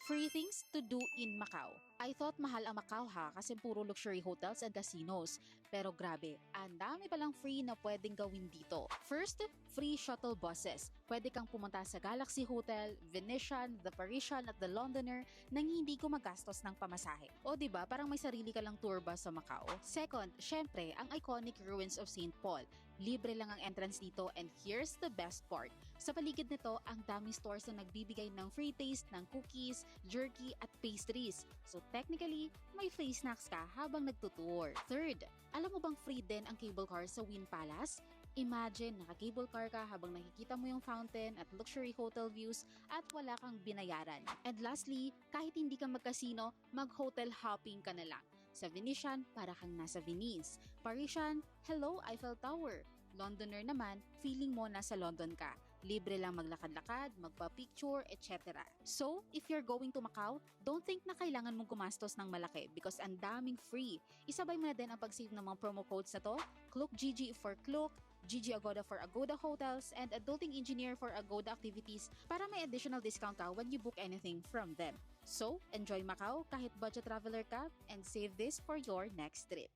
Free things to do in Macau. I thought mahal ang Macau ha kasi puro luxury hotels and casinos. Pero grabe, ang dami palang free na pwedeng gawin dito. First, free shuttle buses. Pwede kang pumunta sa Galaxy Hotel, Venetian, The Parisian at The Londoner nang hindi gumagastos ng pamasahe. O diba, parang may sarili ka lang tour bus sa Macau. Second, syempre, ang iconic ruins of St. Paul. Libre lang ang entrance dito and here's the best part. Sa paligid nito, ang daming stores na nagbibigay ng free taste ng cookies, jerky at pastries. So technically, may free snacks ka habang nagtutour. Third, alam mo bang free din ang cable car sa Wynn Palace? Imagine, naka-cable car ka habang nakikita mo yung fountain at luxury hotel views at wala kang binayaran. And lastly, kahit hindi ka mag-casino, mag-hotel hopping ka na lang. Sa Venetian, para kang nasa Venice. Parisian, hello Eiffel Tower. Londoner naman, feeling mo nasa London ka. Libre lang maglakad-lakad, magpa-picture, etc. So, if you're going to Macau, don't think na kailangan mong gumastos ng malaki because ang daming free. Isabay mo na din ang pag-save ng mga promo codes na to. Klook GG for Klook, GG Agoda for Agoda Hotels, and Adulting Engineer for Agoda Activities para may additional discount ka when you book anything from them. So, enjoy Macau kahit budget traveler ka and save this for your next trip.